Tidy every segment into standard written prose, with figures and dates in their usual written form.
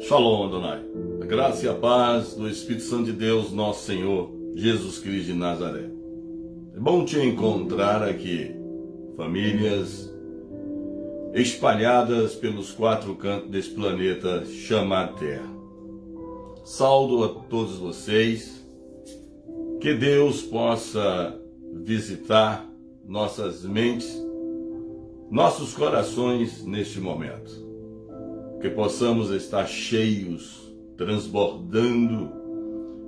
Shalom, Adonai. A graça e a paz do Espírito Santo de Deus, nosso Senhor, Jesus Cristo de Nazaré. É bom te encontrar aqui, famílias espalhadas pelos quatro cantos desse planeta chamado Terra. Saúdo a todos vocês, que Deus possa visitar nossas mentes, nossos corações neste momento. Que possamos estar cheios, transbordando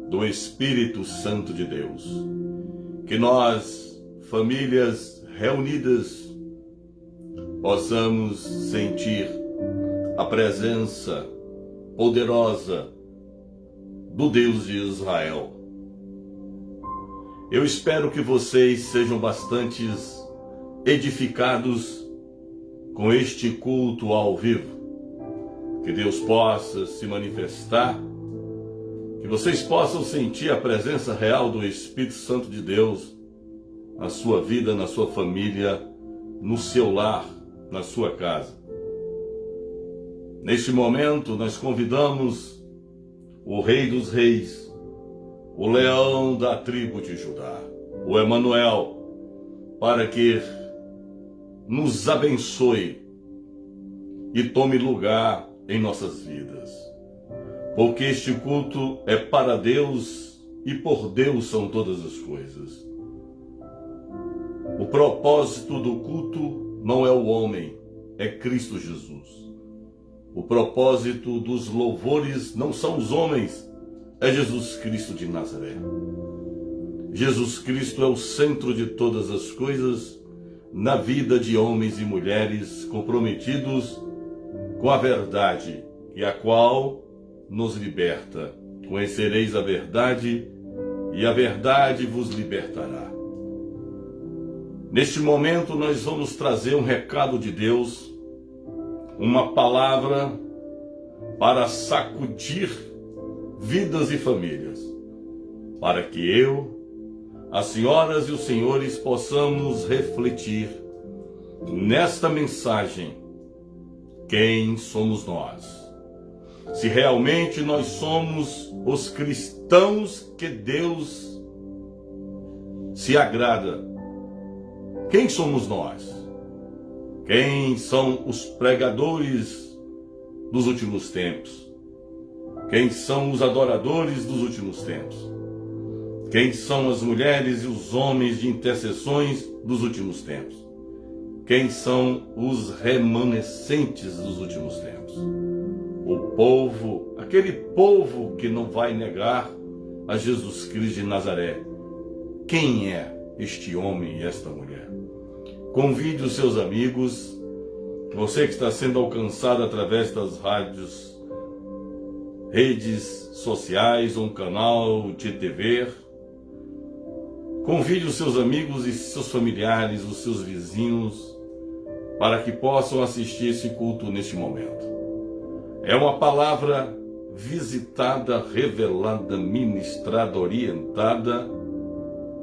do Espírito Santo de Deus. Que nós, famílias reunidas, possamos sentir a presença poderosa do Deus de Israel. Eu espero que vocês sejam bastante edificados com este culto ao vivo. Que Deus possa se manifestar, que vocês possam sentir a presença real do Espírito Santo de Deus na sua vida, na sua família, no seu lar, na sua casa. Neste momento, nós convidamos o Rei dos Reis, o Leão da tribo de Judá, o Emanuel, para que nos abençoe e tome lugar em nossas vidas, porque este culto é para Deus e por Deus são todas as coisas. O propósito do culto não é o homem, é Cristo Jesus. O propósito dos louvores não são os homens, é Jesus Cristo de Nazaré. Jesus Cristo é o centro de todas as coisas na vida de homens e mulheres comprometidos com a verdade, e a qual nos liberta. Conhecereis a verdade, e a verdade vos libertará. Neste momento nós vamos trazer um recado de Deus, uma palavra para sacudir vidas e famílias, para que eu, as senhoras e os senhores possamos refletir nesta mensagem. Quem somos nós? Se realmente nós somos os cristãos que Deus se agrada, quem somos nós? Quem são os pregadores dos últimos tempos? Quem são os adoradores dos últimos tempos? Quem são as mulheres e os homens de intercessões dos últimos tempos? Quem são os remanescentes dos últimos tempos? O povo, aquele povo que não vai negar a Jesus Cristo de Nazaré. Quem é este homem e esta mulher? Convide os seus amigos, você que está sendo alcançado através das rádios, redes sociais, um canal de TV. Convide os seus amigos e seus familiares, os seus vizinhos, para que possam assistir esse culto neste momento. É uma palavra visitada, revelada, ministrada, orientada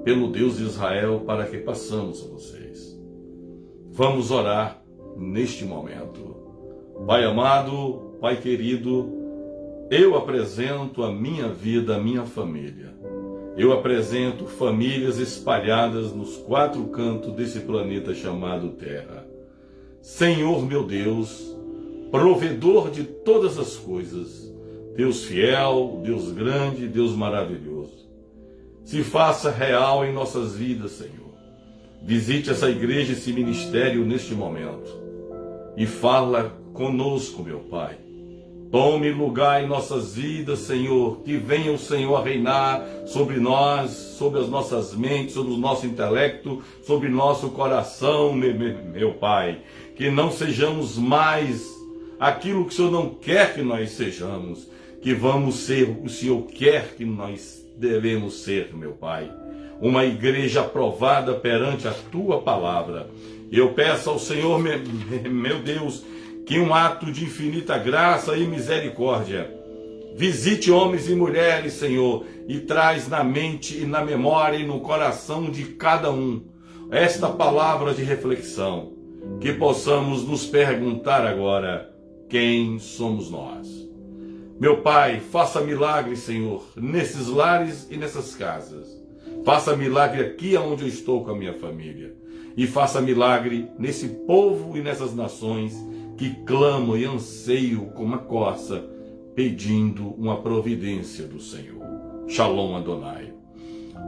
pelo Deus de Israel para que passamos a vocês. Vamos orar neste momento. Pai amado, Pai querido, eu apresento a minha vida, a minha família. Eu apresento famílias espalhadas nos quatro cantos desse planeta chamado Terra. Senhor meu Deus, provedor de todas as coisas, Deus fiel, Deus grande, Deus maravilhoso, se faça real em nossas vidas, Senhor. Visite essa igreja, esse ministério neste momento e fala conosco, meu Pai. Tome lugar em nossas vidas, Senhor, que venha o Senhor a reinar sobre nós, sobre as nossas mentes, sobre o nosso intelecto, sobre nosso coração, meu Pai. Que não sejamos mais aquilo que o Senhor não quer que nós sejamos, que vamos ser o que o Senhor quer que nós devemos ser, meu Pai. Uma igreja aprovada perante a Tua palavra. Eu peço ao Senhor, meu Deus, que um ato de infinita graça e misericórdia visite homens e mulheres, Senhor, e traz na mente e na memória e no coração de cada um esta palavra de reflexão, que possamos nos perguntar agora: quem somos nós? Meu Pai, faça milagre, Senhor, nesses lares e nessas casas. Faça milagre aqui onde eu estou com a minha família. E faça milagre nesse povo e nessas nações que clamam e anseiam como a corça, pedindo uma providência do Senhor. Shalom Adonai.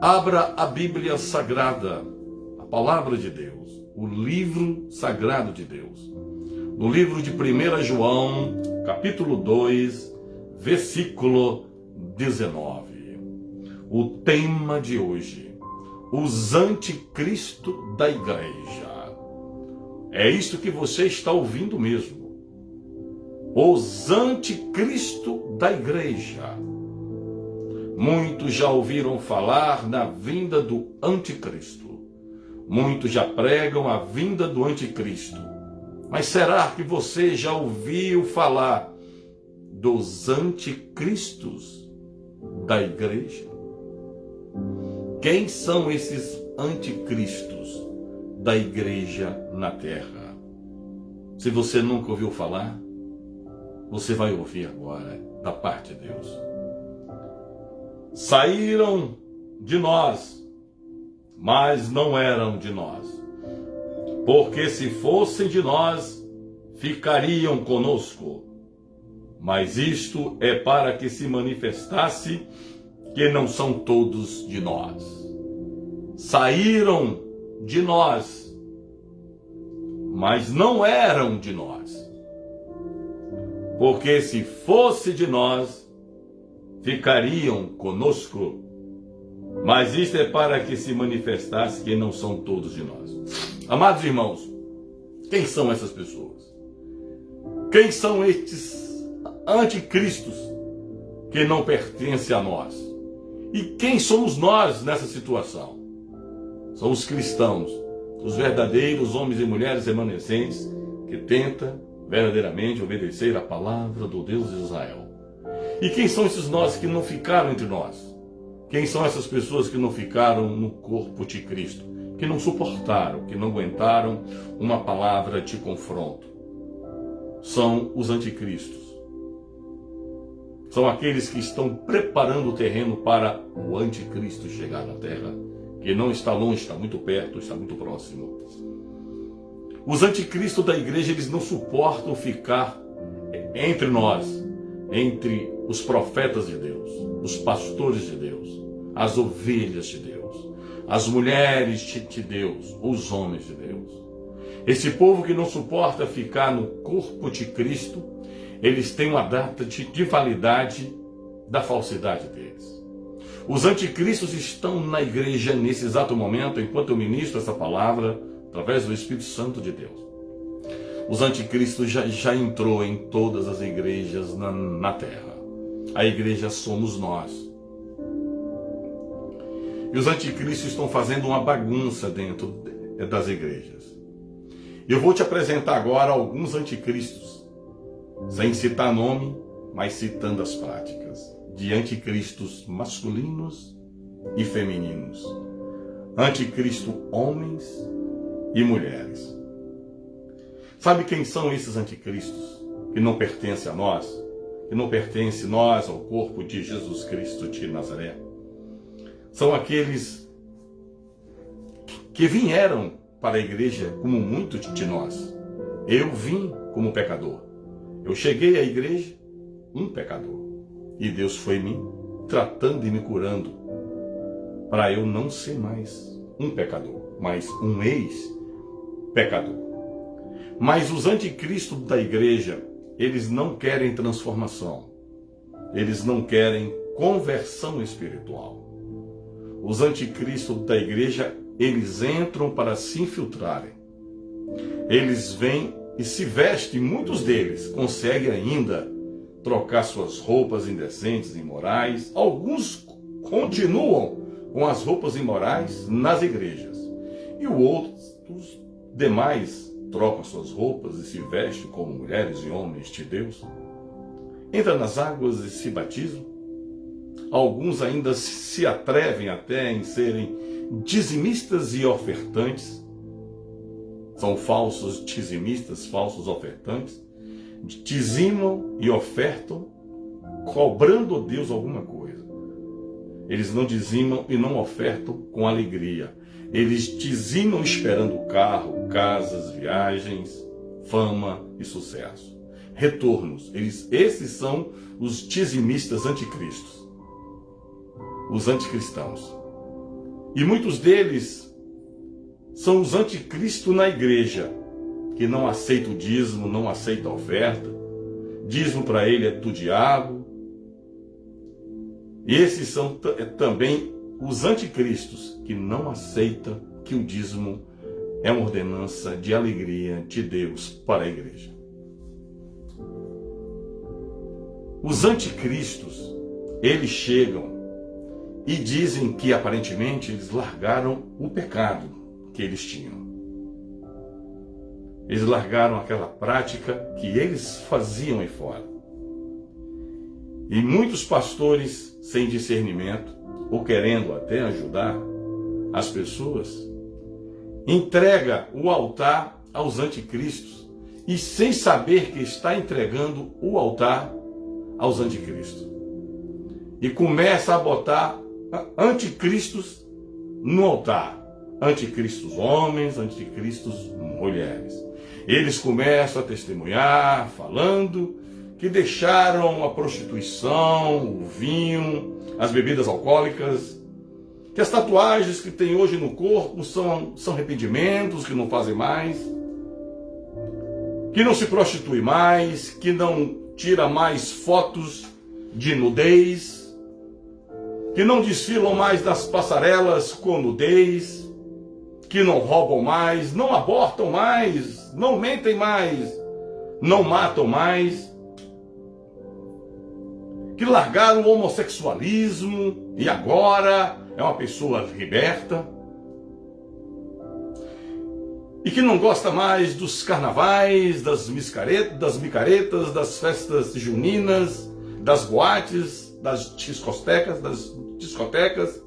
Abra a Bíblia Sagrada, a Palavra de Deus, o livro sagrado de Deus. No livro de 1 João, capítulo 2, versículo 19. O tema de hoje: os anticristo da igreja. É isto que você está ouvindo mesmo. Os anticristo da igreja. Muitos já ouviram falar na vinda do anticristo. Muitos já pregam a vinda do anticristo. Mas será que você já ouviu falar dos anticristos da igreja? Quem são esses anticristos da igreja na terra? Se você nunca ouviu falar, você vai ouvir agora da parte de Deus. Saíram de nós, mas não eram de nós. Porque se fossem de nós, ficariam conosco. Mas isto é para que se manifestasse que não são todos de nós. Saíram de nós, mas não eram de nós. Porque se fosse de nós, ficariam conosco. Mas isto é para que se manifestasse que não são todos de nós. Amados irmãos, quem são essas pessoas? Quem são estes anticristos que não pertencem a nós? E quem somos nós nessa situação? São os cristãos, os verdadeiros homens e mulheres remanescentes que tentam verdadeiramente obedecer a palavra do Deus de Israel. E quem são esses nós que não ficaram entre nós? Quem são essas pessoas que não ficaram no corpo de Cristo? Que não suportaram, que não aguentaram uma palavra de confronto? São os anticristos. São aqueles que estão preparando o terreno para o anticristo chegar na terra, que não está longe, está muito perto, está muito próximo. Os anticristos da igreja, eles não suportam ficar entre nós, entre os profetas de Deus, os pastores de Deus, as ovelhas de Deus, as mulheres de Deus, os homens de Deus. Esse povo que não suporta ficar no corpo de Cristo, eles têm uma data de validade da falsidade deles. Os anticristos estão na igreja nesse exato momento, enquanto eu ministro essa palavra, através do Espírito Santo de Deus. Os anticristos já entrou em todas as igrejas na terra. A igreja somos nós. E os anticristos estão fazendo uma bagunça dentro das igrejas. Eu vou te apresentar agora alguns anticristos, sem citar nome, mas citando as práticas, de anticristos masculinos e femininos. Anticristo homens e mulheres. Sabe quem são esses anticristos que não pertencem a nós? Que não pertencem nós ao corpo de Jesus Cristo de Nazaré? São aqueles que vieram para a igreja como muitos de nós. Eu vim como pecador. Eu cheguei à igreja um pecador. E Deus foi me tratando e me curando para eu não ser mais um pecador, mas um ex-pecador. Mas os anticristos da igreja, eles não querem transformação. Eles não querem conversão espiritual. Os anticristos da igreja, eles entram para se infiltrarem. Eles vêm e se vestem, muitos deles conseguem ainda trocar suas roupas indecentes e imorais. Alguns continuam com as roupas imorais nas igrejas. E os demais trocam suas roupas e se vestem como mulheres e homens de Deus. Entra nas águas e se batizam. Alguns ainda se atrevem até em serem dizimistas e ofertantes. São falsos dizimistas, falsos ofertantes. Dizimam e ofertam cobrando a Deus alguma coisa. Eles não dizimam e não ofertam com alegria. Eles dizimam esperando carro, casas, viagens, fama e sucesso. Retornos. Esses são os dizimistas anticristos. Os anticristãos. E muitos deles são os anticristo na igreja, que não aceita o dízimo, não aceita a oferta. Dízimo para ele é do diabo. E esses são também os anticristos, que não aceitam que o dízimo é uma ordenança de alegria de Deus para a igreja. Os anticristos, eles chegam e dizem que aparentemente eles largaram o pecado que eles tinham. Eles largaram aquela prática que eles faziam aí fora. E muitos pastores sem discernimento, ou querendo até ajudar as pessoas, entrega o altar aos anticristos e sem saber que está entregando o altar aos anticristos. E começa a botar anticristos no altar. Anticristos homens, anticristos mulheres. Eles começam a testemunhar, falando que deixaram a prostituição, o vinho, as bebidas alcoólicas, que as tatuagens que tem hoje no corpo são arrependimentos, que não fazem mais, que não se prostitui mais, que não tira mais fotos de nudez, que não desfilam mais nas passarelas com nudez, que não roubam mais, não abortam mais, não mentem mais, não matam mais, que largaram o homossexualismo e agora é uma pessoa liberta, e que não gosta mais dos carnavais, das micaretas, das festas juninas, das boates, das discotecas.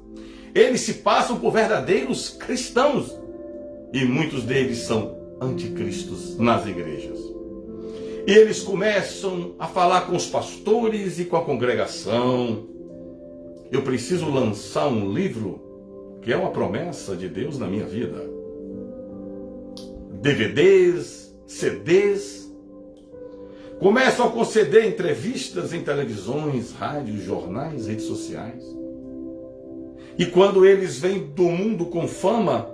Eles se passam por verdadeiros cristãos e muitos deles são anticristos nas igrejas. E eles começam a falar com os pastores e com a congregação. Eu preciso lançar um livro que é uma promessa de Deus na minha vida. DVDs, CDs. Começam a conceder entrevistas em televisões, rádios, jornais, redes sociais. E quando eles vêm do mundo com fama,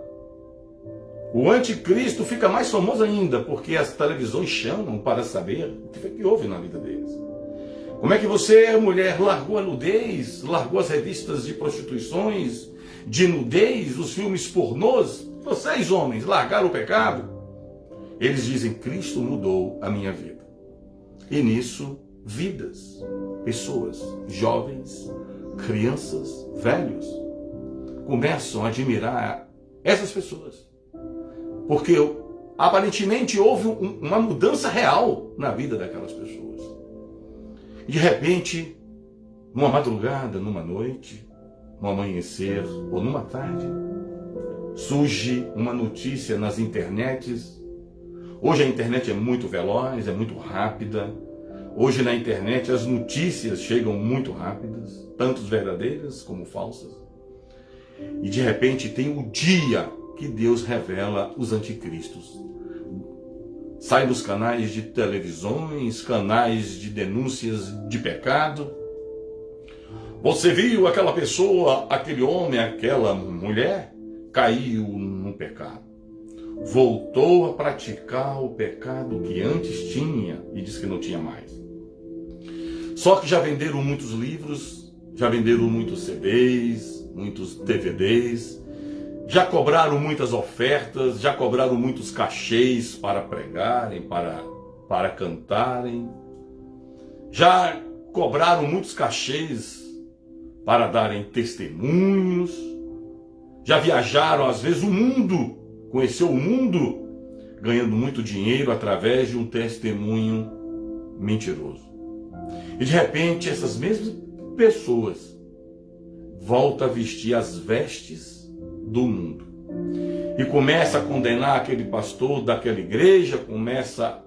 o anticristo fica mais famoso ainda, porque as televisões chamam para saber o que foi que houve na vida deles. Como é que você, mulher, largou a nudez, largou as revistas de prostituições, de nudez, os filmes pornôs? Vocês, homens, largaram o pecado? Eles dizem, Cristo mudou a minha vida. E nisso, vidas, pessoas, jovens, crianças, velhos, começam a admirar essas pessoas. Porque aparentemente houve uma mudança real na vida daquelas pessoas. E de repente, numa madrugada, numa noite, no amanhecer ou numa tarde, surge uma notícia nas internets. Hoje a internet é muito veloz, é muito rápida. Hoje na internet as notícias chegam muito rápidas, tanto verdadeiras como falsas. E de repente tem o dia que Deus revela os anticristos. Sai dos canais de televisões, canais de denúncias de pecado. Você viu aquela pessoa, aquele homem, aquela mulher, caiu no pecado. Voltou a praticar o pecado que antes tinha e disse que não tinha mais. Só que já venderam muitos livros, já venderam muitos CDs, muitos DVDs, já cobraram muitas ofertas, já cobraram muitos cachês para pregarem, para cantarem. Já cobraram muitos cachês para darem testemunhos. Já viajaram às vezes o mundo, conheceu o mundo, ganhando muito dinheiro através de um testemunho mentiroso. E de repente essas mesmas pessoas voltam a vestir as vestes do mundo. E começa a condenar aquele pastor daquela igreja, começa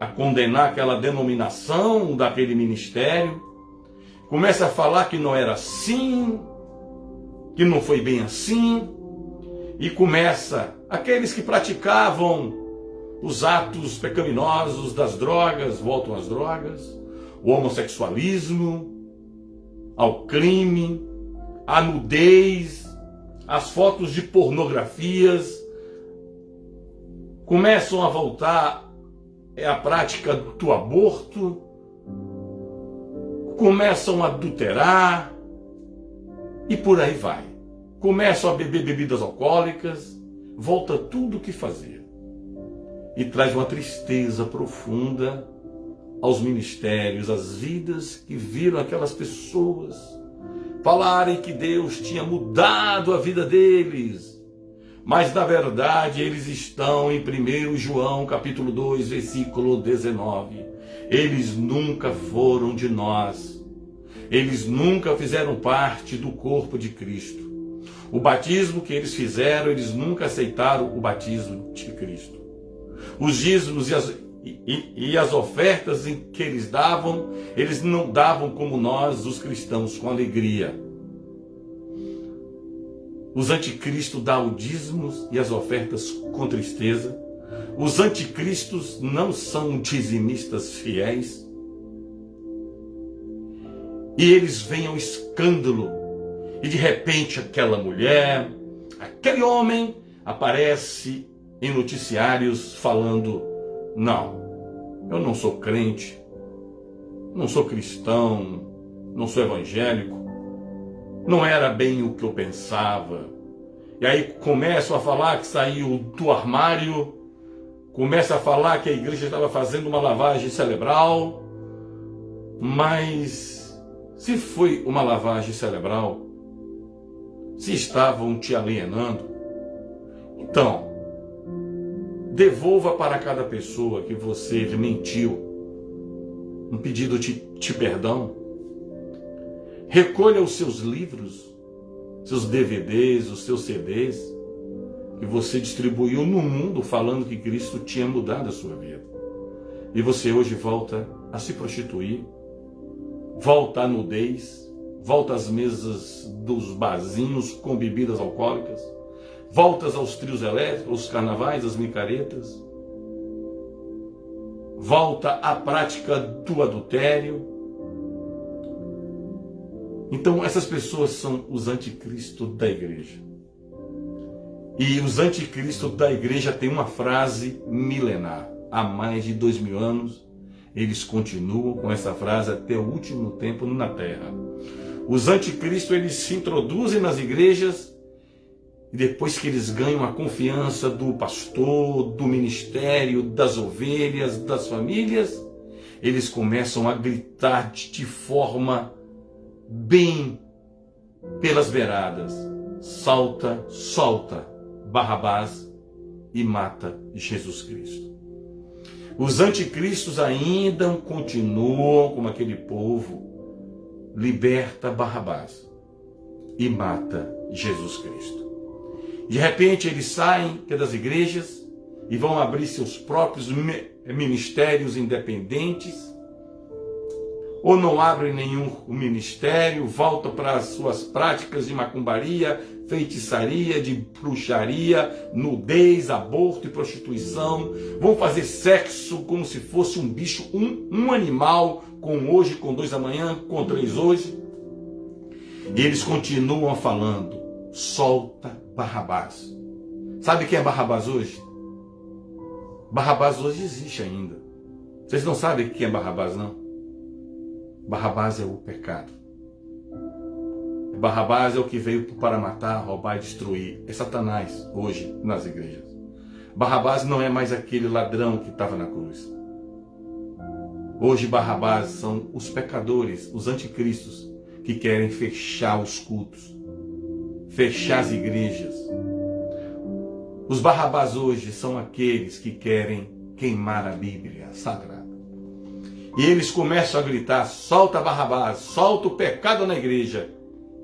a condenar aquela denominação daquele ministério, começa a falar que não era assim, que não foi bem assim, e começa aqueles que praticavam os atos pecaminosos das drogas, voltam às drogas, o homossexualismo, ao crime, a nudez, as fotos de pornografias, começam a voltar à prática do aborto, começam a adulterar e por aí vai. Começam a beber bebidas alcoólicas, volta tudo o que fazia. E traz uma tristeza profunda aos ministérios, às vidas que viram aquelas pessoas falarem que Deus tinha mudado a vida deles. Mas na verdade eles estão em 1 João capítulo 2, versículo 19. Eles nunca foram de nós. Eles nunca fizeram parte do corpo de Cristo. O batismo que eles fizeram, eles nunca aceitaram o batismo de Cristo. Os dízimos e as ofertas em que eles não davam como nós, os cristãos, com alegria. Os anticristos dão os dízimos e as ofertas com tristeza. Os anticristos não são dizimistas fiéis. E eles veem ao escândalo. E de repente aquela mulher, aquele homem aparece em noticiários falando: não, eu não sou crente, não sou cristão, não sou evangélico, não era bem o que eu pensava. E aí começam a falar que saiu do armário, começa a falar que a igreja estava fazendo uma lavagem cerebral. Mas se foi uma lavagem cerebral, se estavam te alienando, então devolva para cada pessoa que você mentiu um pedido de perdão. Recolha os seus livros, seus DVDs, os seus CDs que você distribuiu no mundo falando que Cristo tinha mudado a sua vida. E você hoje volta a se prostituir, volta à nudez, volta às mesas dos barzinhos com bebidas alcoólicas, voltas aos trios elétricos, aos carnavais, às micaretas, volta à prática do adultério. Então essas pessoas são os anticristos da igreja. E os anticristos da igreja têm uma frase milenar. Há mais de 2000 anos, eles continuam com essa frase até o último tempo na terra. Os anticristos, eles se introduzem nas igrejas e depois que eles ganham a confiança do pastor, do ministério, das ovelhas, das famílias, eles começam a gritar de forma bem pelas beiradas: salta, solta Barrabás e mata Jesus Cristo. Os anticristos ainda continuam como aquele povo: liberta Barrabás e mata Jesus Cristo. De repente eles saem das igrejas e vão abrir seus próprios ministérios independentes, ou não abrem nenhum ministério, voltam para as suas práticas de macumbaria, feitiçaria, de bruxaria, nudez, aborto e prostituição. Vão fazer sexo como se fosse um bicho, um animal, com hoje, com 2 amanhã, com 3 hoje. E eles continuam falando: solta Barrabás. Sabe quem é Barrabás hoje? Barrabás hoje existe ainda. Vocês não sabem quem é Barrabás, não? Barrabás é o pecado. Barrabás é o que veio para matar, roubar e destruir. É Satanás hoje nas igrejas. Barrabás não é mais aquele ladrão que estava na cruz. Hoje Barrabás são os pecadores, os anticristos, que querem fechar os cultos, fechar as igrejas. Os Barrabás hoje são aqueles que querem queimar a Bíblia Sagrada. E eles começam a gritar: solta Barrabás, solta o pecado na igreja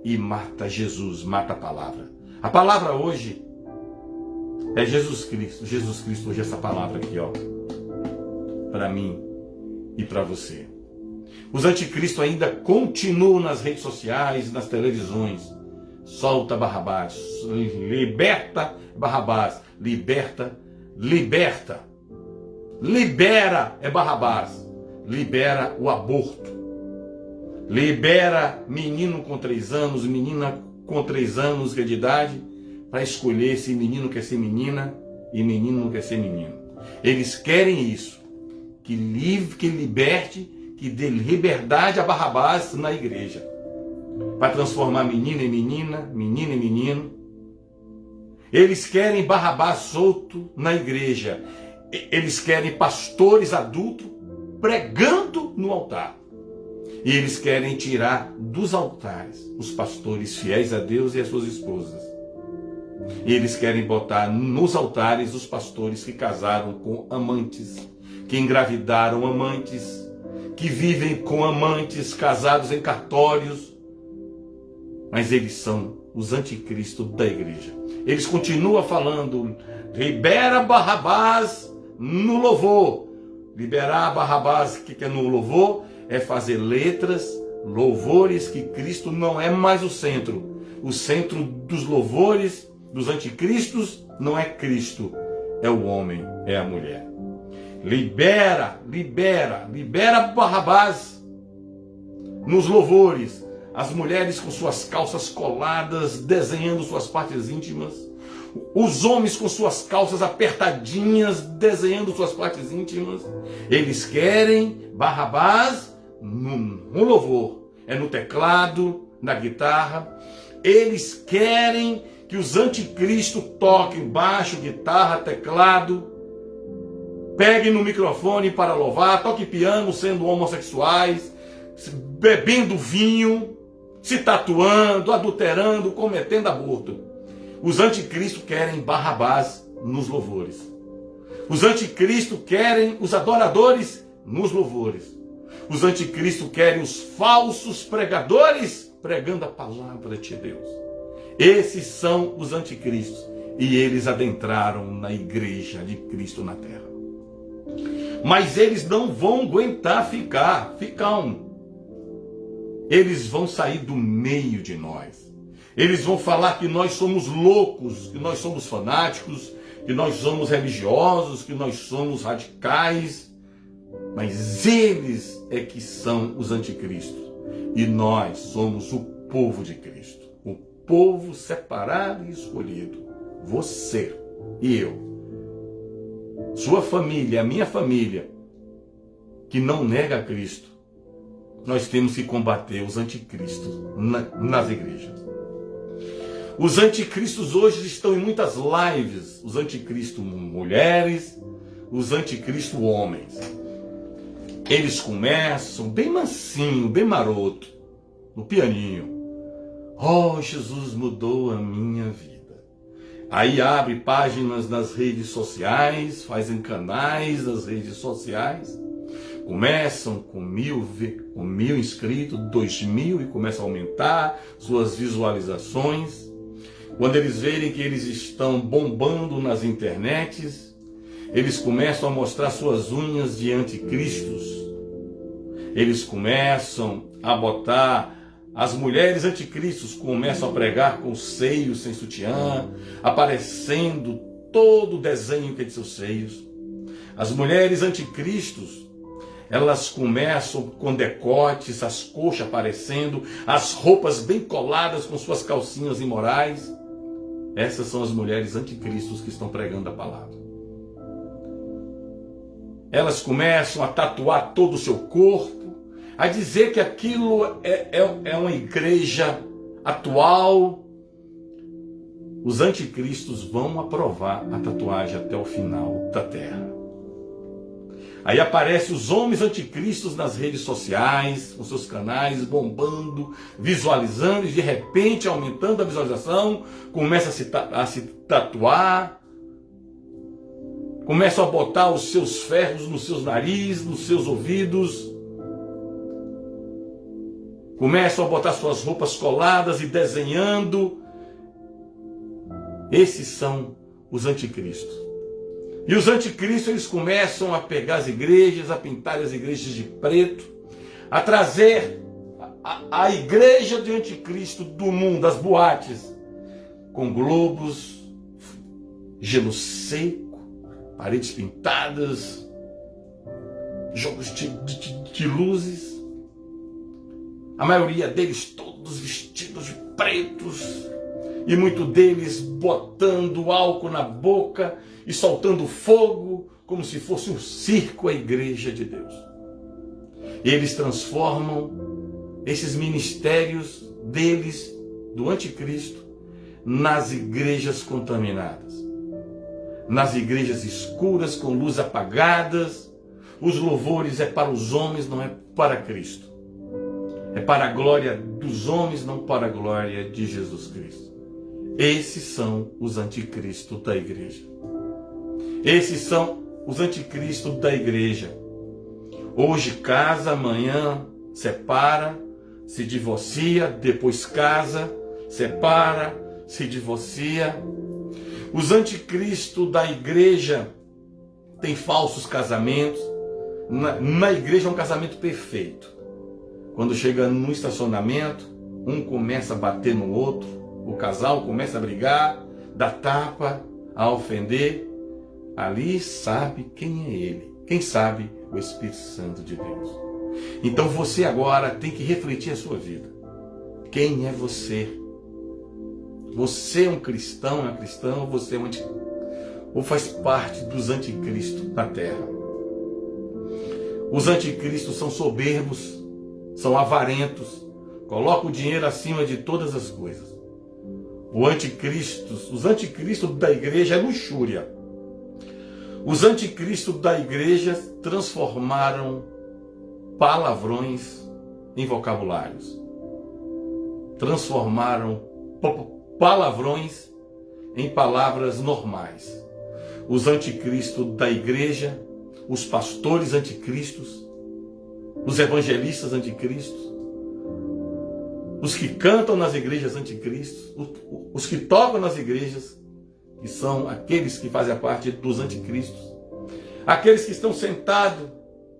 e mata Jesus, mata a palavra. A palavra hoje é Jesus Cristo. Jesus Cristo hoje é essa palavra aqui, ó, para mim e para você. Os anticristos ainda continuam nas redes sociais, nas televisões. Solta Barrabás, liberta Barrabás, liberta, libera Barrabás, libera o aborto, libera menino com 3 anos, menina com 3 anos de idade, para escolher se menino quer ser menina e menino não quer ser menino. Eles querem isso, que liberte, que dê liberdade a Barrabás na igreja, para transformar menina em menina, menino em menino. Eles querem Barrabás solto na igreja. Eles querem pastores adultos pregando no altar. E eles querem tirar dos altares os pastores fiéis a Deus e as suas esposas. E eles querem botar nos altares os pastores que casaram com amantes, que engravidaram amantes, que vivem com amantes, casados em cartórios. Mas eles são os anticristos da igreja. Eles continuam falando, libera Barrabás no louvor. Liberar Barrabás, que é no louvor, é fazer letras, louvores, que Cristo não é mais o centro. O centro dos louvores, dos anticristos, não é Cristo, é o homem, é a mulher. Libera Barrabás nos louvores. As mulheres com suas calças coladas, desenhando suas partes íntimas. Os homens com suas calças apertadinhas, desenhando suas partes íntimas. Eles querem Barrabás no louvor. É no teclado, na guitarra. Eles querem que os anticristos toquem baixo, guitarra, teclado. Peguem no microfone para louvar, toquem piano sendo homossexuais, bebendo vinho, se tatuando, adulterando, cometendo aborto. Os anticristos querem Barrabás nos louvores. Os anticristos querem os adoradores nos louvores. Os anticristos querem os falsos pregadores pregando a palavra de Deus. Esses são os anticristos. E eles adentraram na igreja de Cristo na terra. Mas eles não vão aguentar ficam. Eles vão sair do meio de nós. Eles vão falar que nós somos loucos, que nós somos fanáticos, que nós somos religiosos, que nós somos radicais. Mas eles é que são os anticristos. E nós somos o povo de Cristo. O povo separado e escolhido. Você e eu. Sua família, a minha família, que não nega a Cristo. Nós temos que combater os anticristos nas igrejas. Os anticristos hoje estão em muitas lives. Os anticristos mulheres, os anticristos homens. Eles começam bem mansinho, bem maroto, no pianinho. Oh, Jesus mudou a minha vida. Aí abre páginas nas redes sociais, fazem canais nas redes sociais. Começam com 1.000 inscritos, 2.000 e começam a aumentar suas visualizações. Quando eles verem que eles estão bombando nas internets, eles começam a mostrar suas unhas de anticristos. Eles começam a botar, as mulheres anticristos começam a pregar com seios sem sutiã, aparecendo todo o desenho que é de seus seios. As mulheres anticristos, elas começam com decotes, as coxas aparecendo, as roupas bem coladas com suas calcinhas imorais. Essas são as mulheres anticristos que estão pregando a palavra. Elas começam a tatuar todo o seu corpo, a dizer que aquilo é uma igreja atual. Os anticristos vão aprovar a tatuagem até o final da terra. Aí aparecem os homens anticristos nas redes sociais, com seus canais bombando, visualizando, e de repente, aumentando a visualização, começa a se tatuar, começam a botar os seus ferros nos seus narizes, nos seus ouvidos, começam a botar suas roupas coladas e desenhando. Esses são os anticristos. E os anticristos, eles começam a pegar as igrejas, a pintar as igrejas de preto, a trazer a igreja de anticristo do mundo, as boates, com globos, gelo seco, paredes pintadas, jogos de luzes, a maioria deles todos vestidos de pretos, e muitos deles botando álcool na boca e soltando fogo, como se fosse um circo a igreja de Deus. Eles transformam esses ministérios deles, do anticristo, nas igrejas contaminadas, nas igrejas escuras, com luz apagadas. Os louvores é para os homens, não é para Cristo. É para a glória dos homens, não para a glória de Jesus Cristo. Esses são os anticristos da igreja. Esses são os anticristos da igreja. Hoje casa, amanhã separa, se divorcia, depois casa, separa, se divorcia. Os anticristos da igreja têm falsos casamentos. Na igreja é um casamento perfeito. Quando chega no estacionamento, um começa a bater no outro, o casal começa a brigar, dá tapa, a ofender. Ali sabe quem é ele. Quem sabe? O Espírito Santo de Deus. Então você agora tem que refletir a sua vida. Quem é você? Você é um cristão, é uma cristã, ou você é um ou faz parte dos anticristos na terra? Os anticristos são soberbos, são avarentos, colocam o dinheiro acima de todas as coisas. Os anticristos da igreja é luxúria. Os anticristos da igreja transformaram palavrões em vocabulários. Transformaram palavrões em palavras normais. Os anticristos da igreja, os pastores anticristos, os evangelistas anticristos, os que cantam nas igrejas anticristos, os que tocam nas igrejas, que são aqueles que fazem parte dos anticristos, aqueles que estão sentados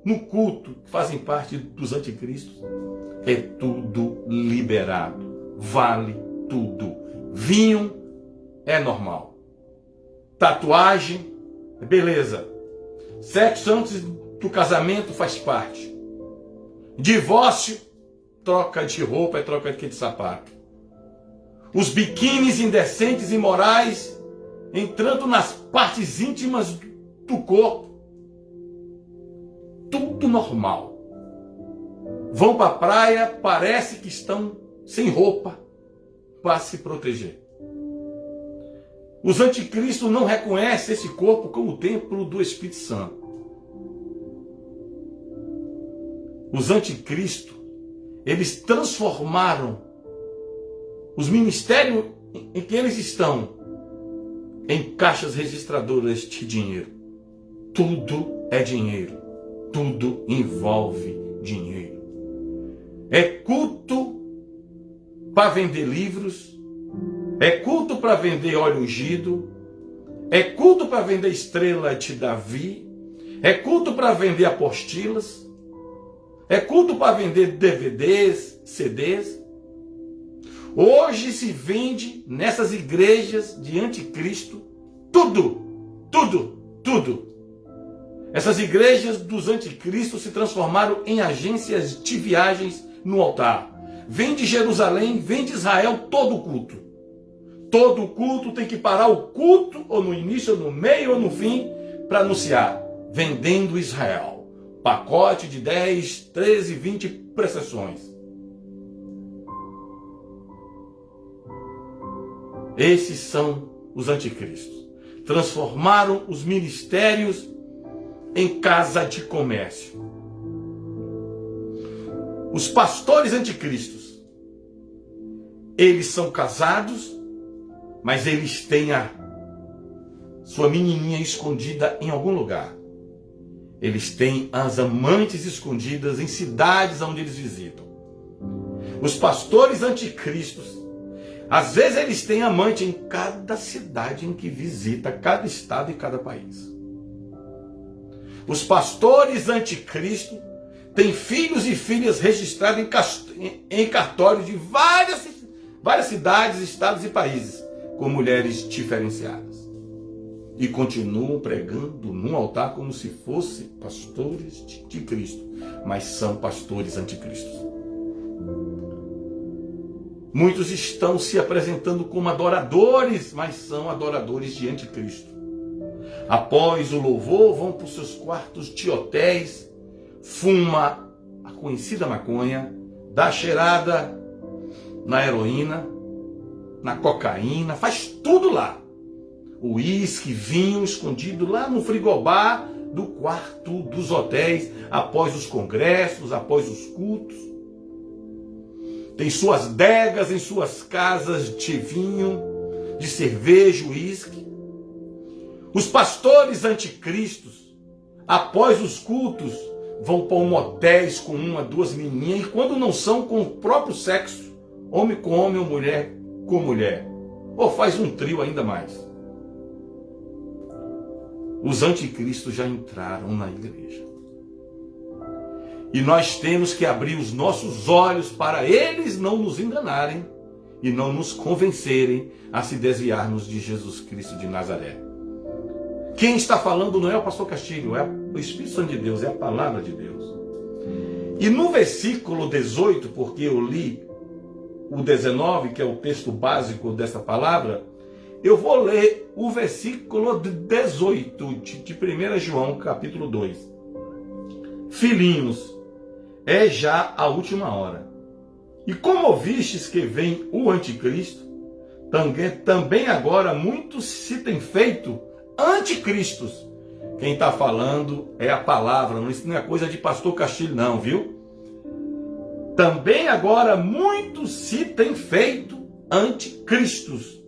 no culto, que fazem parte dos anticristos, é tudo liberado, vale tudo. Vinho é normal, tatuagem, beleza, sexo antes do casamento faz parte, divórcio, troca de roupa é troca de sapato, os biquínis indecentes e imorais entrando nas partes íntimas do corpo, tudo normal. Vão para a praia, parece que estão sem roupa para se proteger. Os anticristos não reconhecem esse corpo como o templo do Espírito Santo. Os anticristos, eles transformaram os ministérios em que eles estão em caixas registradoras de dinheiro. Tudo é dinheiro. Tudo envolve dinheiro. É culto para vender livros. É culto para vender óleo ungido. É culto para vender estrela de Davi. É culto para vender apostilas. É culto para vender DVDs, CDs. Hoje se vende nessas igrejas de anticristo tudo. Essas igrejas dos anticristos se transformaram em agências de viagens no altar. Vem de Jerusalém, vem de Israel todo o culto. Todo culto tem que parar o culto, ou no início, ou no meio, ou no fim, para anunciar. Vendendo Israel. Pacote de 10, 13, 20 prestações. Esses são os anticristos. Transformaram os ministérios em casa de comércio. Os pastores anticristos, eles são casados, mas eles têm a sua menininha escondida em algum lugar. Eles têm as amantes escondidas em cidades onde eles visitam. Os pastores anticristos, às vezes eles têm amante em cada cidade em que visita, cada estado e cada país. Os pastores anticristos tem filhos e filhas registrados em cartórios de várias cidades, estados e países, com mulheres diferenciadas. E continuam pregando num altar como se fossem pastores de Cristo, mas são pastores anticristos. Muitos estão se apresentando como adoradores, mas são adoradores de anticristo. Após o louvor, vão para os seus quartos de hotéis, fuma a conhecida maconha, dá cheirada na heroína, na cocaína, faz tudo lá. Uísque, vinho escondido lá no frigobar do quarto dos hotéis, após os congressos, após os cultos. Tem suas adegas em suas casas de vinho, de cerveja, uísque. Os pastores anticristos, após os cultos, vão para motéis com uma, duas menininhas, e quando não são, com o próprio sexo, homem com homem ou mulher com mulher. Ou faz um trio ainda mais. Os anticristos já entraram na igreja. E nós temos que abrir os nossos olhos para eles não nos enganarem e não nos convencerem a se desviarmos de Jesus Cristo de Nazaré. Quem está falando não é o pastor Castilho, é o Espírito Santo de Deus, é a palavra de Deus. E no versículo 18, porque eu li o 19, que é o texto básico dessa palavra, eu vou ler o versículo 18 de 1 João, capítulo 2. Filhinhos, é já a última hora. E como ouvistes que vem o anticristo, também agora muitos se têm feito anticristos. Quem está falando é a palavra, isso não é coisa de pastor Castilho não, viu? Também agora muitos se têm feito anticristos.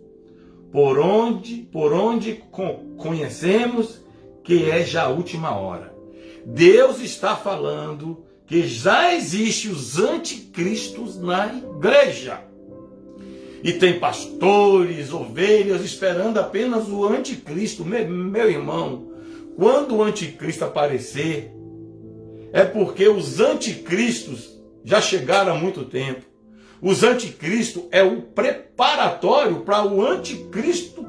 Por onde conhecemos que é já a última hora. Deus está falando que já existem os anticristos na igreja. E tem pastores, ovelhas, esperando apenas o anticristo. Meu irmão, quando o anticristo aparecer, é porque os anticristos já chegaram há muito tempo. Os anticristos é o preparatório para o anticristo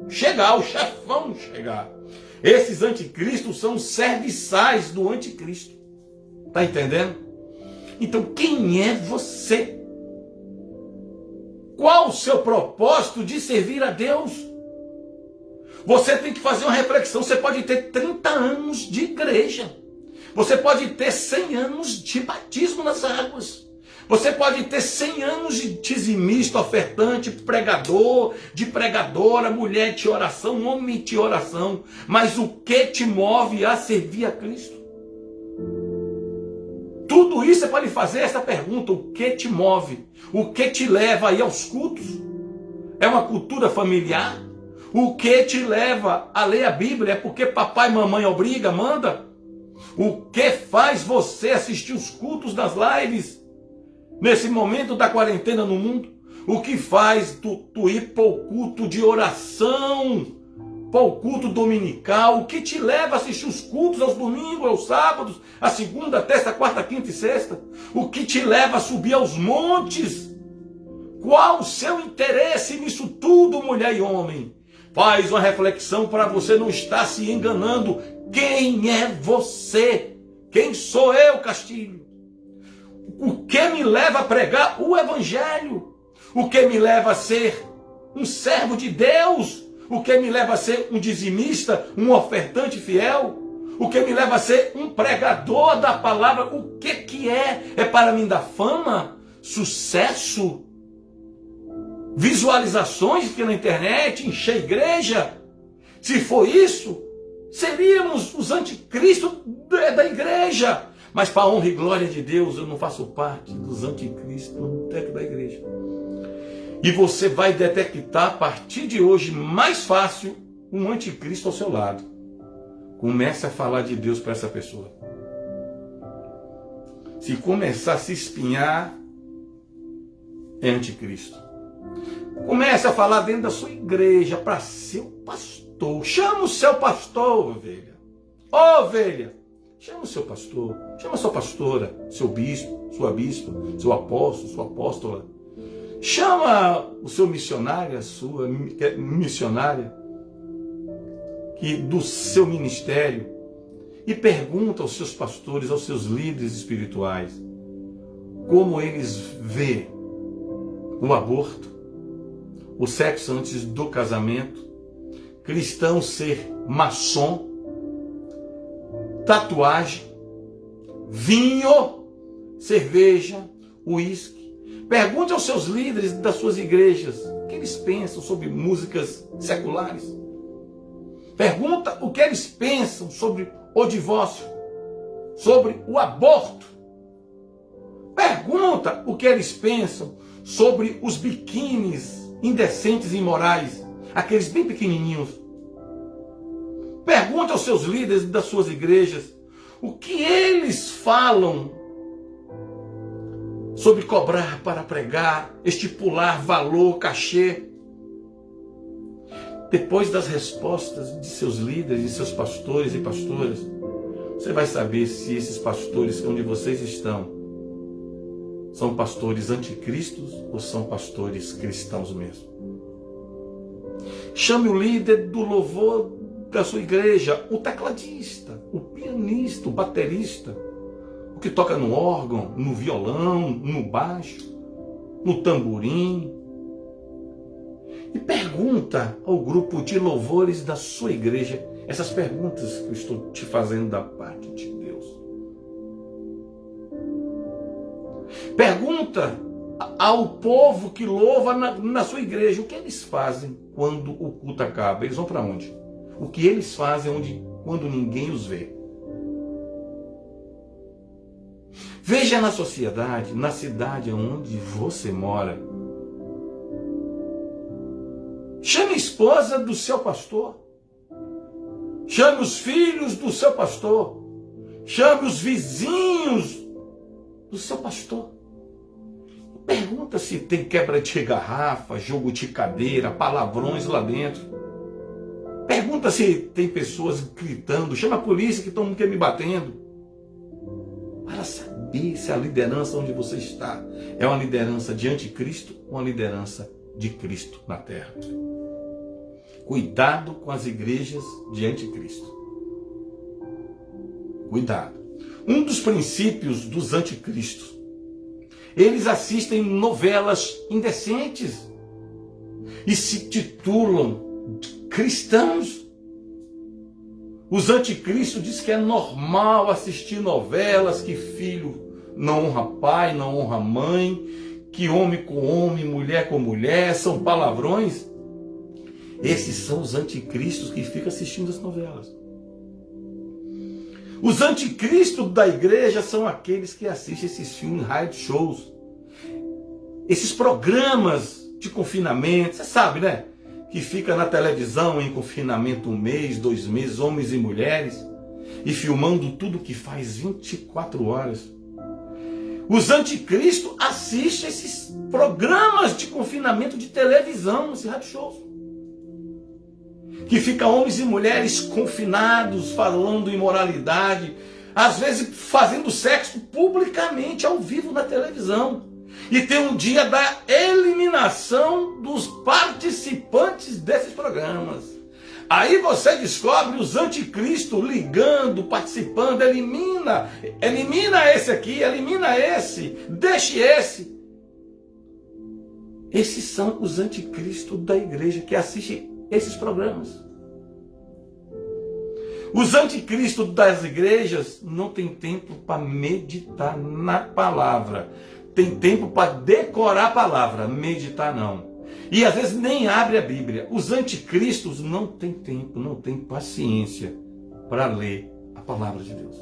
chegar, o chefão chegar. Esses anticristos são os serviçais do anticristo. Está entendendo? Então, quem é você? Qual o seu propósito de servir a Deus? Você tem que fazer uma reflexão. Você pode ter 30 anos de igreja. Você pode ter 100 anos de batismo nas águas. Você pode ter 100 anos de dizimista, ofertante, pregador, de pregadora, mulher de oração, homem de oração. Mas o que te move a servir a Cristo? Tudo isso é para lhe fazer essa pergunta. O que te move? O que te leva a ir aos cultos? É uma cultura familiar? O que te leva a ler a Bíblia? É porque papai e mamãe obriga, manda? O que faz você assistir os cultos das lives? Nesse momento da quarentena no mundo, o que faz tu ir para o culto de oração, para o culto dominical, o que te leva a assistir os cultos aos domingos, aos sábados, a segunda, terça, quarta, quinta e sexta? O que te leva a subir aos montes? Qual o seu interesse nisso tudo, mulher e homem? Faz uma reflexão para você não estar se enganando. Quem é você? Quem sou eu, Castilho? O que me leva a pregar o Evangelho? O que me leva a ser um servo de Deus? O que me leva a ser um dizimista, um ofertante fiel? O que me leva a ser um pregador da palavra? O que é? É para mim dar fama? Sucesso? Visualizações aqui na internet? Encher a igreja? Se for isso, seríamos os anticristos da igreja. Mas para a honra e glória de Deus, eu não faço parte dos anticristos dentro da igreja. E você vai detectar a partir de hoje mais fácil um anticristo ao seu lado. Comece a falar de Deus para essa pessoa. Se começar a se espinhar, é anticristo. Comece a falar dentro da sua igreja para seu pastor. Chama o seu pastor, ovelha. Ô, ovelha, Chama o seu pastor, chama a sua pastora, seu bispo, sua bispa, seu apóstolo, sua apóstola. Chama o seu missionário, a sua missionária do seu ministério e pergunta aos seus pastores, aos seus líderes espirituais, como eles veem o aborto, o sexo antes do casamento, cristão ser maçom, tatuagem, vinho, cerveja, uísque. Pergunte aos seus líderes das suas igrejas o que eles pensam sobre músicas seculares. Pergunta o que eles pensam sobre o divórcio, sobre o aborto. Pergunta o que eles pensam sobre os biquínis indecentes e imorais, aqueles bem pequenininhos. Pergunta aos seus líderes das suas igrejas o que eles falam sobre cobrar para pregar, estipular valor, cachê. Depois das respostas de seus líderes, de seus pastores e pastoras, você vai saber se esses pastores onde vocês estão são pastores anticristos ou são pastores cristãos mesmo. Chame o líder do louvor da sua igreja, o tecladista, o pianista, o baterista, o que toca no órgão, no violão, no baixo, no tamborim. E pergunta ao grupo de louvores da sua igreja essas perguntas que eu estou te fazendo da parte de Deus. Pergunta ao povo que louva na sua igreja o que eles fazem quando o culto acaba. Eles vão para onde? O que eles fazem quando ninguém os vê. Veja na sociedade, na cidade onde você mora. Chame a esposa do seu pastor. Chame os filhos do seu pastor. Chame os vizinhos do seu pastor. Pergunta se tem quebra de garrafa, jogo de cadeira, palavrões lá dentro. Pergunta se tem pessoas gritando. Chama a polícia que todo mundo quer me batendo. Para saber se a liderança onde você está é uma liderança de anticristo ou uma liderança de Cristo na terra. Cuidado com as igrejas de anticristo. Cuidado. Um dos princípios dos anticristos, eles assistem novelas indecentes e se titulam cristãos. Os anticristos dizem que é normal assistir novelas, que filho não honra pai, não honra mãe, que homem com homem, mulher com mulher, são palavrões. Esses são os anticristos que ficam assistindo as novelas. Os anticristos da igreja são aqueles que assistem esses filmes, reality shows, esses programas de confinamento, você sabe, né? Que fica na televisão em confinamento 1 mês, 2 meses, homens e mulheres, e filmando tudo que faz 24 horas. Os anticristos assistem esses programas de confinamento de televisão, esses rádio shows, que fica homens e mulheres confinados, falando imoralidade, às vezes fazendo sexo publicamente, ao vivo na televisão. E tem um dia da eliminação dos participantes desses programas. Aí você descobre os anticristos ligando, participando, elimina esse aqui, elimina esse, deixe esse. Esses são os anticristos da igreja que assistem esses programas. Os anticristos das igrejas não têm tempo para meditar na palavra. Tem tempo para decorar a palavra, meditar não. E às vezes nem abre a Bíblia. Os anticristos não têm tempo, não têm paciência para ler a palavra de Deus.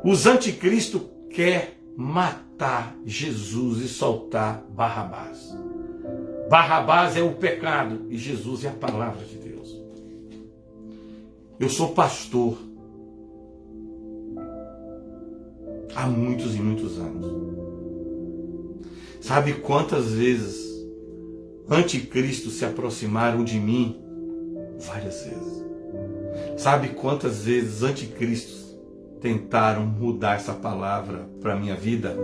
Os anticristos querem matar Jesus e soltar Barrabás. Barrabás é o pecado e Jesus é a palavra de Deus. Eu sou pastor há muitos e muitos anos. Sabe quantas vezes anticristos se aproximaram de mim? Várias vezes. Sabe quantas vezes anticristos tentaram mudar essa palavra para a minha vida?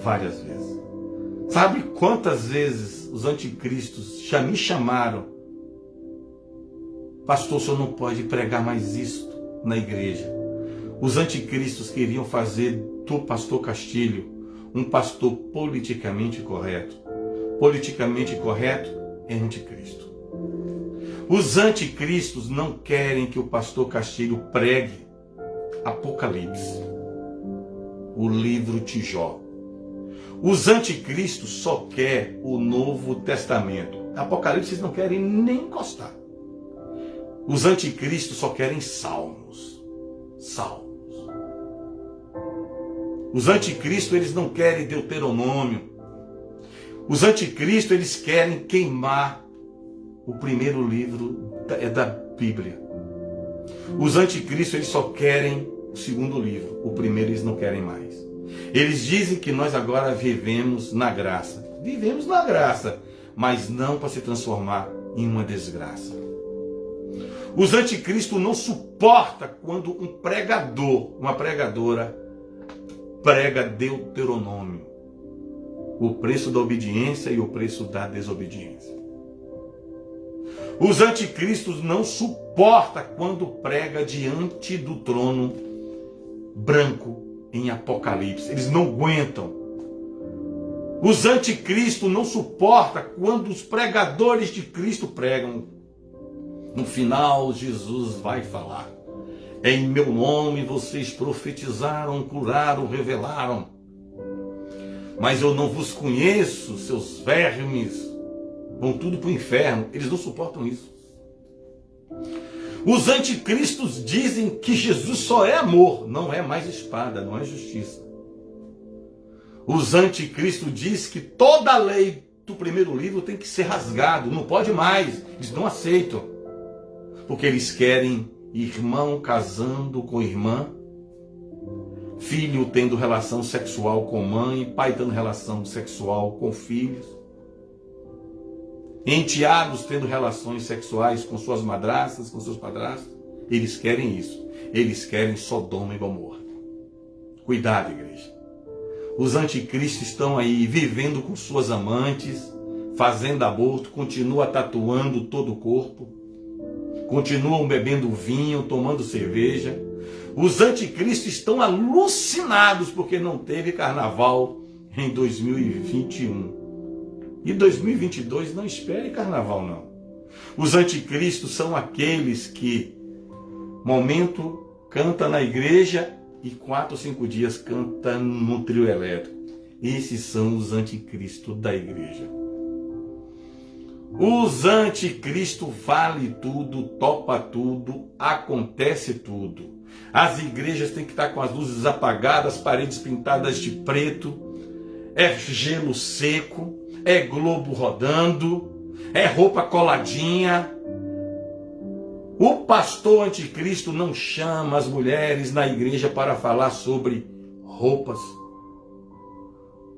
Várias vezes. Sabe quantas vezes os anticristos já me chamaram? Pastor, o senhor não pode pregar mais isto na igreja. Os anticristos queriam fazer do pastor Castilho um pastor politicamente correto. Politicamente correto é anticristo. Os anticristos não querem que o pastor Castilho pregue Apocalipse, o livro de Jó. Os anticristos só querem o Novo Testamento. Apocalipse eles não querem nem encostar. Os anticristos só querem salmos. Salmos. Os anticristos eles não querem Deuteronômio. Os anticristos eles querem queimar o primeiro livro da Bíblia. Os anticristos eles só querem o segundo livro. O primeiro eles não querem mais. Eles dizem que nós agora vivemos na graça. Vivemos na graça, mas não para se transformar em uma desgraça. Os anticristos não suportam quando um pregador, uma pregadora, prega Deuteronômio. O preço da obediência e o preço da desobediência. Os anticristos não suportam quando prega diante do trono branco em Apocalipse. Eles não aguentam. Os anticristos não suportam quando os pregadores de Cristo pregam. No final, Jesus vai falar: em meu nome vocês profetizaram, curaram, revelaram. Mas eu não vos conheço, seus vermes. Vão tudo para o inferno. Eles não suportam isso. Os anticristos dizem que Jesus só é amor, não é mais espada, não é justiça. Os anticristos dizem que toda a lei do primeiro livro tem que ser rasgado, não pode mais. Eles não aceitam. Porque eles querem irmão casando com irmã, filho tendo relação sexual com mãe, pai tendo relação sexual com filhos, enteados tendo relações sexuais com suas madrastas, com seus padrastos. Eles querem isso. Eles querem Sodoma e Gomorra. Cuidado, igreja. Os anticristos estão aí vivendo com suas amantes, fazendo aborto, continuam tatuando todo o corpo, continuam bebendo vinho, tomando cerveja. Os anticristos estão alucinados porque não teve carnaval em 2021. E 2022 não espere carnaval, não. Os anticristos são aqueles que, momento, canta na igreja e 4 ou 5 dias canta no trio elétrico. Esses são os anticristos da igreja. Os anticristos vale tudo, topa tudo, acontece tudo. As igrejas têm que estar com as luzes apagadas, as paredes pintadas de preto, é gelo seco, é globo rodando, é roupa coladinha. O pastor anticristo não chama as mulheres na igreja para falar sobre roupas.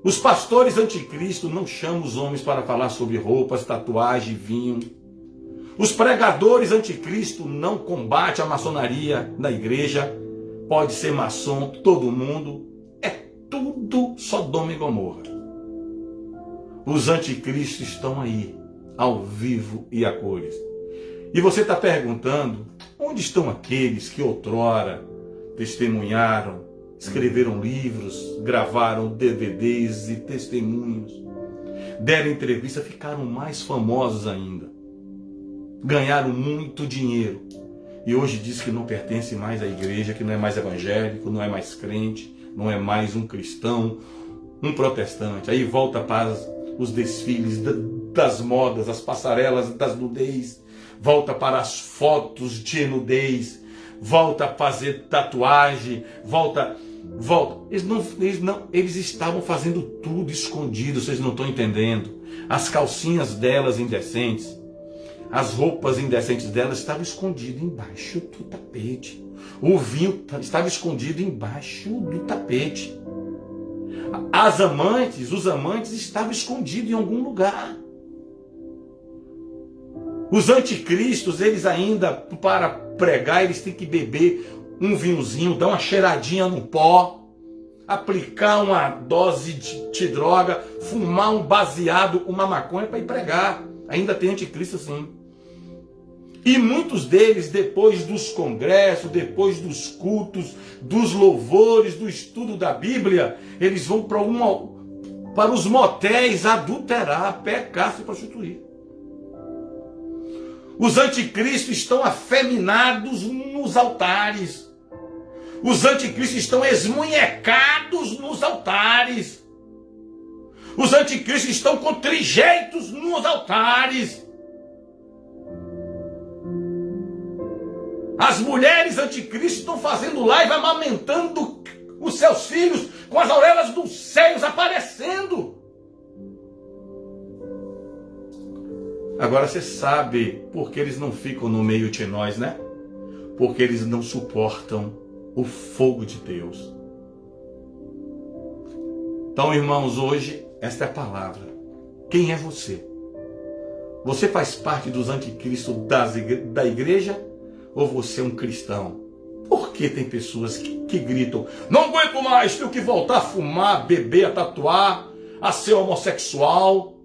Os pastores anticristo não chamam os homens para falar sobre roupas, tatuagem, vinho. Os pregadores anticristo não combatem a maçonaria na igreja. Pode ser maçom, todo mundo. É tudo Sodoma e Gomorra. Os anticristos estão aí, ao vivo e a cores. E você está perguntando, onde estão aqueles que outrora testemunharam, escreveram livros, gravaram DVDs e testemunhos, deram entrevista, ficaram mais famosos ainda, ganharam muito dinheiro e hoje diz que não pertence mais à igreja, que não é mais evangélico, não é mais crente, não é mais um cristão, um protestante. Aí volta para os desfiles das modas, as passarelas das nudez, volta para as fotos de nudez, volta a fazer tatuagem, volta. Eles estavam fazendo tudo escondido, vocês não estão entendendo. As calcinhas delas indecentes, as roupas indecentes delas estavam escondidas embaixo do tapete. O vinho estava escondido embaixo do tapete. Os amantes estavam escondidos em algum lugar. Os anticristos, eles ainda, para pregar, eles têm que beber um vinhozinho, dar uma cheiradinha no pó, aplicar uma dose de droga, fumar um baseado, uma maconha para ir pregar. Ainda tem anticristo assim. E muitos deles, depois dos congressos, depois dos cultos, dos louvores, do estudo da Bíblia, eles vão para os motéis adulterar, pecar, se prostituir. Os anticristos estão afeminados nos altares. Os anticristos estão esmunhecados nos altares. Os anticristos estão com trejeitos nos altares. As mulheres anticristos estão fazendo live amamentando os seus filhos com as auréolas dos seios aparecendo. Agora você sabe por que eles não ficam no meio de nós, né? Porque eles não suportam o fogo de Deus. Então, irmãos, hoje esta é a palavra. Quem é você? Você faz parte dos anticristos da igreja ou você é um cristão? Por que tem pessoas que gritam: não aguento mais, tenho que voltar a fumar, a beber, a tatuar, a ser homossexual,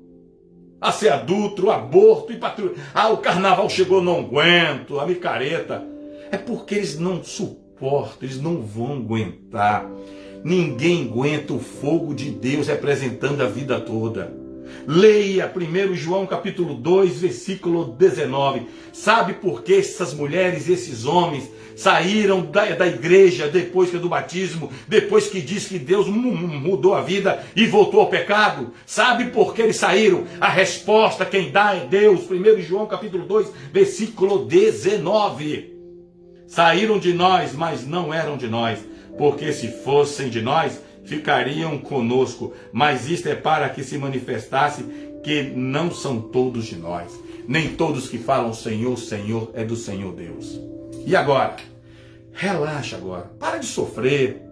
a ser adulto, aborto e patrulha. Ah, o carnaval chegou, não aguento, a micareta. É porque eles não suportam, eles não vão aguentar. Ninguém aguenta o fogo de Deus representando a vida toda. Leia 1 João capítulo 2, versículo 19. Sabe por que essas mulheres, esses homens saíram da igreja depois do batismo, depois que diz que Deus mudou a vida e voltou ao pecado? Sabe por que eles saíram? A resposta quem dá é Deus. 1 João capítulo 2, versículo 19. Saíram de nós, mas não eram de nós, porque se fossem de nós, ficariam conosco, mas isto é para que se manifestasse que não são todos de nós. Nem todos que falam Senhor, Senhor é do Senhor Deus. E agora? Relaxa agora. Para de sofrer.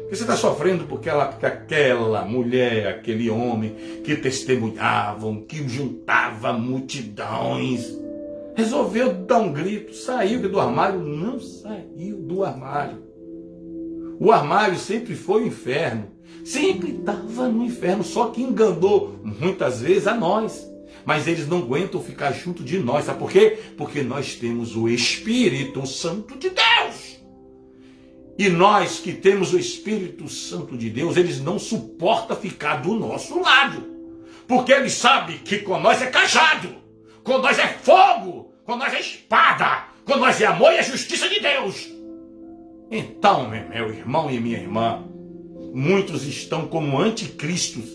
Porque você está sofrendo porque aquela mulher, aquele homem que testemunhavam, que juntava multidões, resolveu dar um grito, saiu do armário. Não saiu do armário. O armário sempre foi o inferno, sempre estava no inferno, só que enganou muitas vezes a nós. Mas eles não aguentam ficar junto de nós, sabe por quê? Porque nós temos o Espírito Santo de Deus. E nós que temos o Espírito Santo de Deus, eles não suportam ficar do nosso lado. Porque eles sabem que com nós é cajado, com nós é fogo, com nós é espada, com nós é amor e a justiça de Deus. Então, meu irmão e minha irmã, muitos estão como anticristos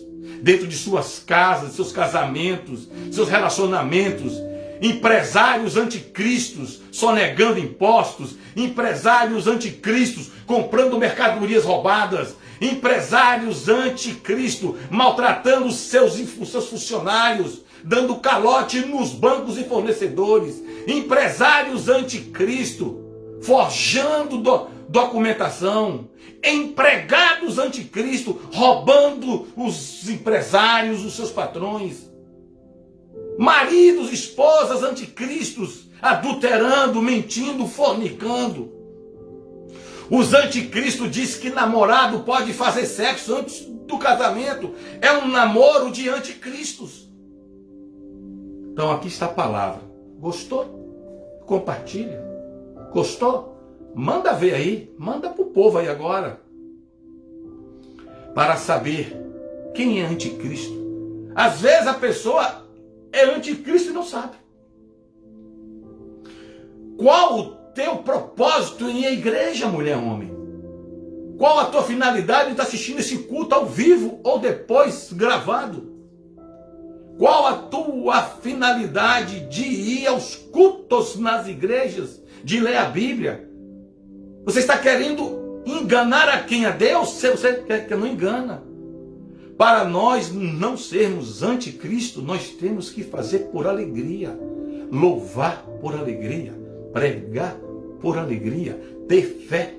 dentro de suas casas, seus casamentos, seus relacionamentos. Empresários anticristos sonegando impostos, empresários anticristos comprando mercadorias roubadas, empresários anticristo maltratando os seus funcionários, dando calote nos bancos e fornecedores, empresários anticristo forjando documentação, empregados anticristo roubando os empresários, os seus patrões, maridos, esposas anticristos adulterando, mentindo, fornicando. Os anticristos dizem que namorado pode fazer sexo antes do casamento. É um namoro de anticristos. Então aqui está a palavra. Gostou? Compartilha. Gostou? Manda ver aí, manda para o povo aí agora, para saber quem é anticristo. Às vezes a pessoa é anticristo e não sabe. Qual o teu propósito em igreja, mulher, homem? Qual a tua finalidade de estar assistindo esse culto ao vivo ou depois gravado? Qual a tua finalidade de ir aos cultos nas igrejas, de ler a Bíblia? Você está querendo enganar a quem? A Deus? Você quer que não engana. Para nós não sermos anticristo, nós temos que fazer por alegria, louvar por alegria, pregar por alegria, ter fé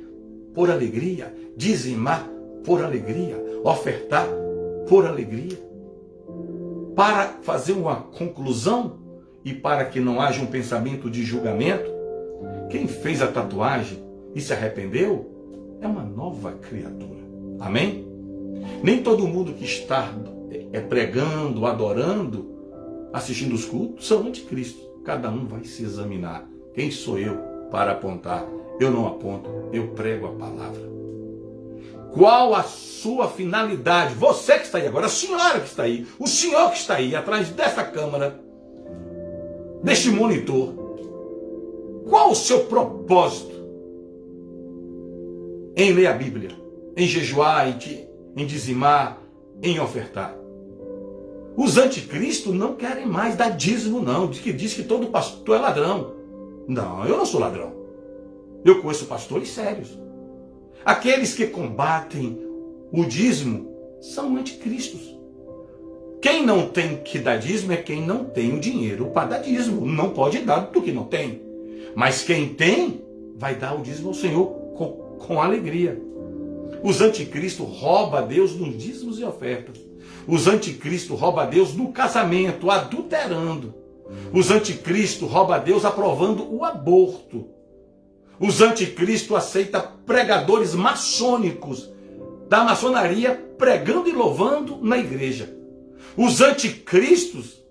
por alegria, dizimar por alegria, ofertar por alegria. Para fazer uma conclusão e para que não haja um pensamento de julgamento, quem fez a tatuagem e se arrependeu é uma nova criatura. Amém? Nem todo mundo que está pregando, adorando, assistindo os cultos, são anticristo. Cada um vai se examinar. Quem sou eu para apontar? Eu não aponto, eu prego a palavra. Qual a sua finalidade? Você que está aí agora, a senhora que está aí, o senhor que está aí atrás dessa câmera, deste monitor. Qual o seu propósito em ler a Bíblia, em jejuar, em dizimar, em ofertar? Os anticristos não querem mais dar dízimo, não. Diz que todo pastor é ladrão. Não, eu não sou ladrão. Eu conheço pastores sérios. Aqueles que combatem o dízimo são anticristos. Quem não tem que dar dízimo é quem não tem o dinheiro para dar dízimo. Não pode dar do que não tem. Mas quem tem, vai dar o dízimo ao Senhor com alegria. Os anticristos roubam a Deus nos dízimos e ofertas. Os anticristos roubam a Deus no casamento, adulterando. Os anticristos roubam a Deus aprovando o aborto. Os anticristos aceitam pregadores maçônicos da maçonaria pregando e louvando na igreja. Os anticristos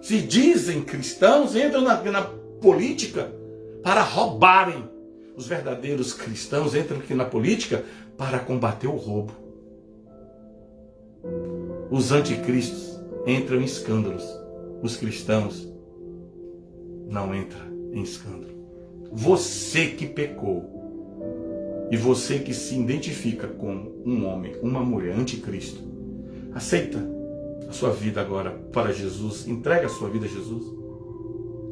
se dizem cristãos, entram na política para roubarem. Os verdadeiros cristãos entram aqui na política para combater o roubo. Os anticristos entram em escândalos. Os cristãos não entram em escândalo. Você que pecou e você que se identifica como um homem, uma mulher anticristo, aceita a sua vida agora para Jesus, entrega a sua vida a Jesus.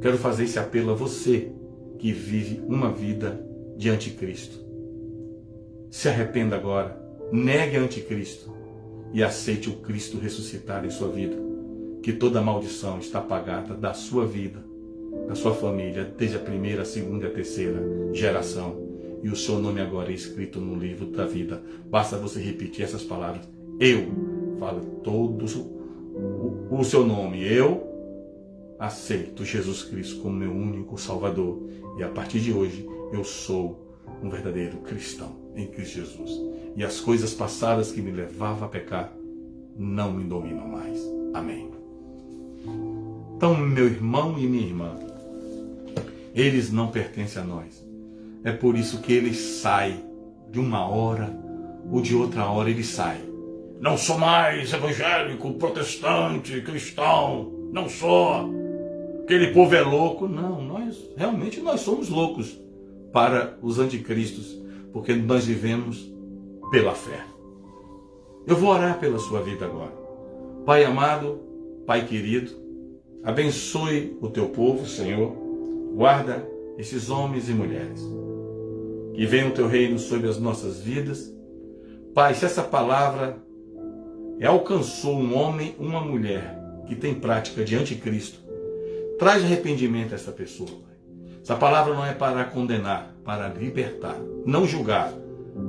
Quero fazer esse apelo a você que vive uma vida de anticristo. Se arrependa agora, negue a anticristo e aceite o Cristo ressuscitar em sua vida, que toda maldição está apagada da sua vida, da sua família, desde a primeira, a segunda e a terceira geração. E o seu nome agora é escrito no livro da vida. Basta você repetir essas palavras. Eu, fala todo o seu nome. Eu aceito Jesus Cristo como meu único Salvador. E a partir de hoje, eu sou um verdadeiro cristão em Cristo Jesus. E as coisas passadas que me levavam a pecar não me dominam mais. Amém. Então, meu irmão e minha irmã, eles não pertencem a nós. É por isso que eles saem de uma hora ou de outra hora eles saem. Não sou mais evangélico, protestante, cristão, não sou. Aquele povo é louco. Não, realmente nós somos loucos para os anticristos, porque nós vivemos pela fé. Eu vou orar pela sua vida agora. Pai amado, Pai querido, abençoe o teu povo, Senhor. Guarda esses homens e mulheres. Que venha o teu reino sobre as nossas vidas. Pai, se essa palavra alcançou um homem, uma mulher que tem prática de anticristo, traz arrependimento a essa pessoa. Pai. Essa palavra não é para condenar, para libertar, não julgar,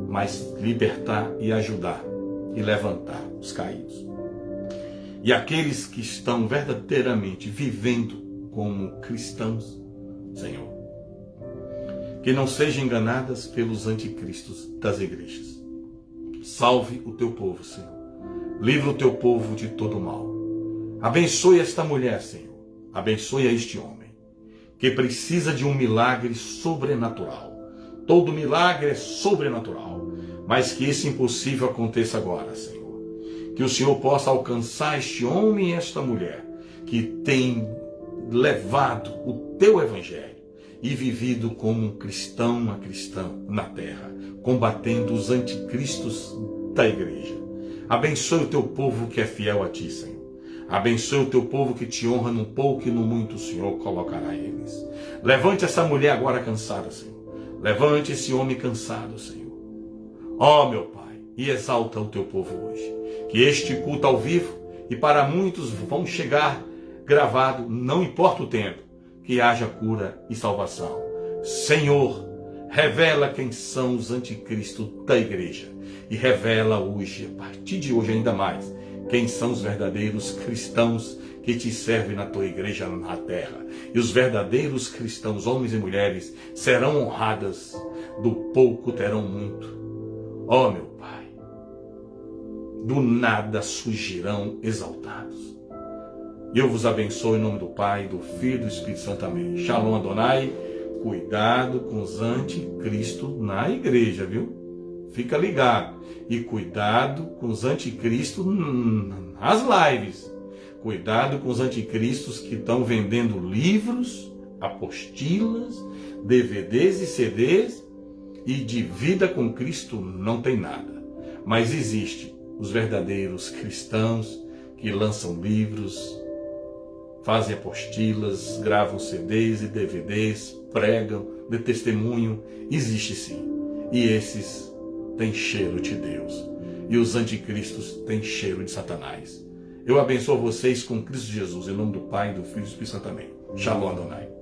mas libertar e ajudar e levantar os caídos. E aqueles que estão verdadeiramente vivendo como cristãos, Senhor, que não sejam enganadas pelos anticristos das igrejas. Salve o teu povo, Senhor. Livra o teu povo de todo mal. Abençoe esta mulher, Senhor. Abençoe a este homem, que precisa de um milagre sobrenatural. Todo milagre é sobrenatural, mas que esse impossível aconteça agora, Senhor. Que o Senhor possa alcançar este homem e esta mulher, que tem levado o teu evangelho e vivido como um cristão, uma cristã na terra, combatendo os anticristos da igreja. Abençoe o teu povo que é fiel a ti, Senhor. Abençoe o teu povo que te honra no pouco e no muito, o Senhor colocará eles. Levante essa mulher agora cansada, Senhor. Levante esse homem cansado, Senhor. Ó, meu Pai, e exalta o teu povo hoje. Que este culto ao vivo, e para muitos vão chegar gravado, não importa o tempo, que haja cura e salvação. Senhor, revela quem são os anticristos da igreja. E revela hoje, a partir de hoje ainda mais, quem são os verdadeiros cristãos que te servem na tua igreja na terra. E os verdadeiros cristãos, homens e mulheres, serão honradas, do pouco terão muito. Ó meu Pai, do nada surgirão exaltados. E eu vos abençoo em nome do Pai, do Filho e do Espírito Santo. Amém. Shalom Adonai. Cuidado com os anticristos na igreja, viu? Fica ligado. E cuidado com os anticristos nas lives. Cuidado com os anticristos que estão vendendo livros, apostilas, DVDs e CDs, e de vida com Cristo não tem nada. Mas existe os verdadeiros cristãos que lançam livros, fazem apostilas, gravam CDs e DVDs, pregam, de testemunho. Existe sim. E esses têm cheiro de Deus. E os anticristos têm cheiro de Satanás. Eu abençoo vocês com Cristo Jesus, em nome do Pai, do Filho e do Espírito Santo. Amém. Shalom Adonai.